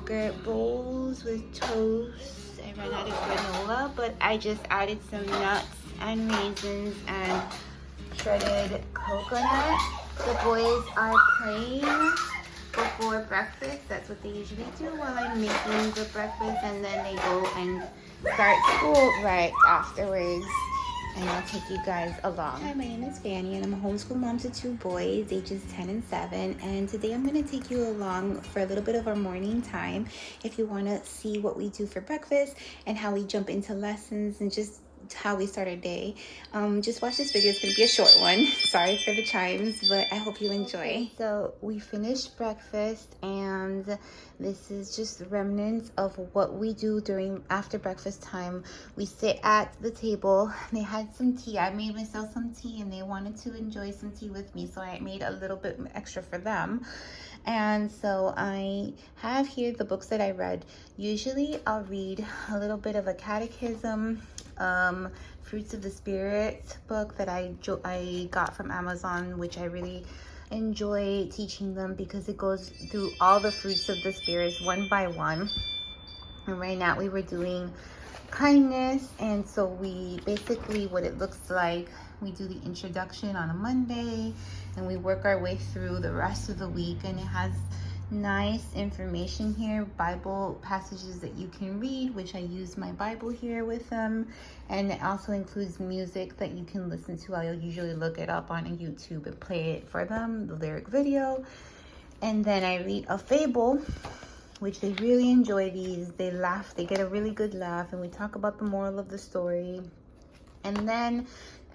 yogurt bowls with toast. I ran out of granola, but I just added some nuts and raisins and shredded coconut. The boys are playing before breakfast. That's what they usually do while I'm making the breakfast, and then they go and start school right afterwards. And I'll take you guys along. Hi, my name is Fanny, and I'm a homeschool mom to 2 boys, ages 10 and 7. And today I'm going to take you along for a little bit of our morning time. If you want to see what we do for breakfast and how we jump into lessons and just how we start our day, just watch this video. It's going to be a short one. Sorry for the chimes, but I hope you enjoy. Okay, so we finished breakfast, and this is just remnants of what we do during after breakfast time. We sit at the table. They had some tea. I made myself some tea, and they wanted to enjoy some tea with me, so I made a little bit extra for them. And so I have here the books that I read. Usually I'll read a little bit of a catechism, Fruits of the Spirit book that I got from Amazon, which I really enjoy teaching them because it goes through all the fruits of the spirits one by one. And right now we were doing kindness, and so we basically, what it looks like, we do the introduction on a Monday and we work our way through the rest of the week, and it has nice information here, Bible passages that you can read, which I use my Bible here with them, and it also includes music that you can listen to. I'll usually look it up on YouTube and play it for them, the lyric video. And then I read a fable, which they really enjoy. These, they laugh, they get a really good laugh, and we talk about the moral of the story. And then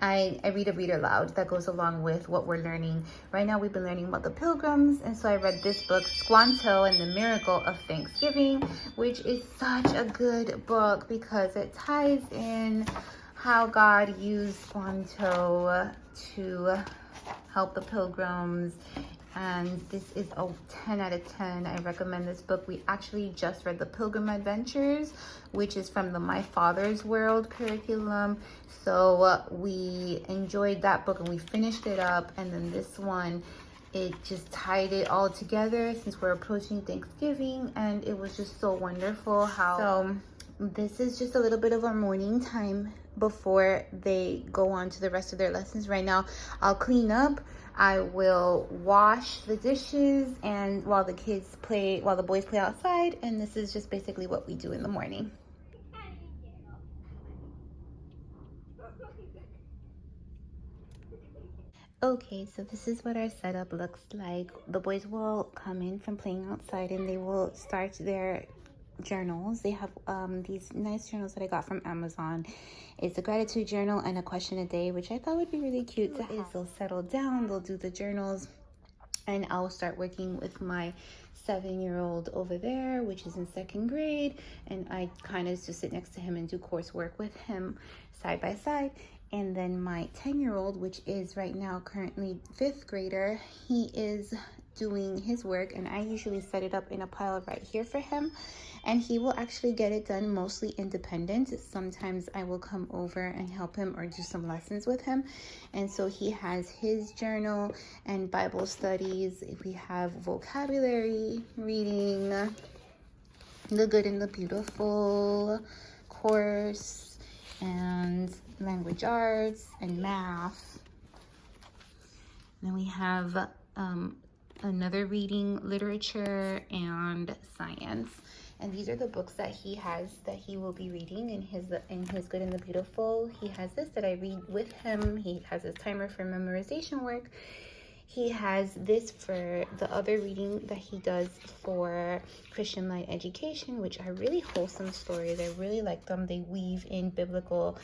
I read a read aloud that goes along with what we're learning. Right now we've been learning about the Pilgrims, and so I read this book, Squanto and the Miracle of Thanksgiving, which is such a good book because it ties in how God used Squanto to help the Pilgrims. And this is a 10 out of 10. I recommend this book. We actually just read The Pilgrim Adventures, which is from the My Father's World curriculum. So we enjoyed that book and we finished it up. And then this one, it just tied it all together since we're approaching Thanksgiving, and it was just so wonderful how. So this is just a little bit of our morning time before they go on to the rest of their lessons. Right now I'll clean up, I will wash the dishes, and while the boys play outside, and this is just basically what we do in the morning. Okay, so this is what our setup looks like. The boys will come in from playing outside and they will start their journals. They have these nice journals that I got from Amazon. It's a gratitude journal and a question a day, which I thought would be really cute to have. They'll settle down, they'll do the journals, and I'll start working with my 7-year-old over there, which is in 2nd grade, and I kind of just sit next to him and do coursework with him side by side. And then my 10-year-old, which is right now currently 5th grader, he is doing his work, and I usually set it up in a pile right here for him, and he will actually get it done mostly independent. Sometimes I will come over and help him or do some lessons with him. And so he has his journal and Bible studies. We have vocabulary, reading, the good and the beautiful course, and language arts and math. Then we have another reading, literature, and science. And these are the books that he has that he will be reading in his Good and the Beautiful. He has this that I read with him. He has his timer for memorization work. He has this for the other reading that he does for Christian Light Education, which are really wholesome stories. I really like them. They weave in biblical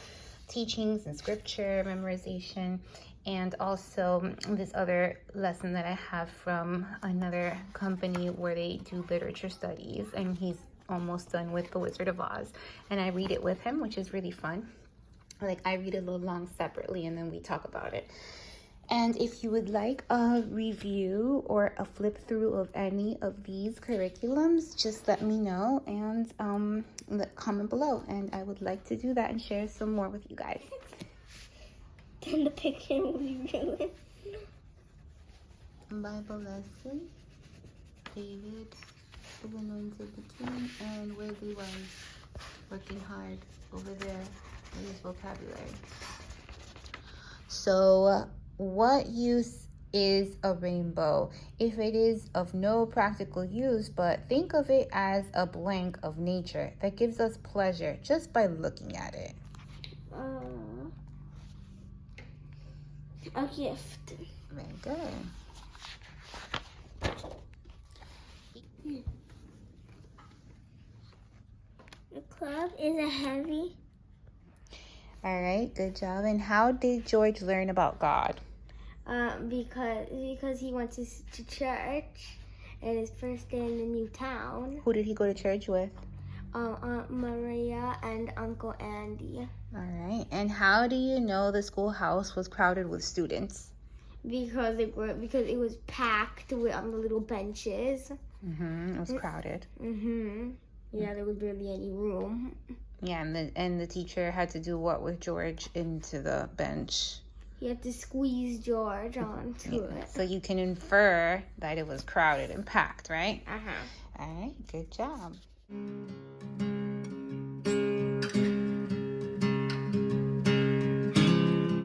teachings and scripture memorization. And also this other lesson that I have from another company where they do literature studies, and he's almost done with The Wizard of Oz, and I read it with him, which is really fun. Like, I read it a little long separately and then we talk about it. And if you would like a review or a flip through of any of these curriculums, just let me know and comment below, and I would like to do that and share some more with you guys. Then the picture will be ruined. Bible lesson, David the woman's in bikini and Wesley was working hard over there with his vocabulary. So, what use is a rainbow? If it is of no practical use, but think of it as a blank of nature that gives us pleasure just by looking at it. A gift. Very good. The club is a heavy. All right, good job. And how did George learn about God? Because he went to church and his first day in the new town. Who did he go to church with? Aunt Maria and Uncle Andy. All right. And how do you know the schoolhouse was crowded with students? Because it was packed with on the little benches. It was crowded. Yeah, there was barely any room. Yeah, and the teacher had to do what with George into the bench? You had to squeeze George onto it. So you can infer that it was crowded and packed, right? Uh-huh. All right, good job.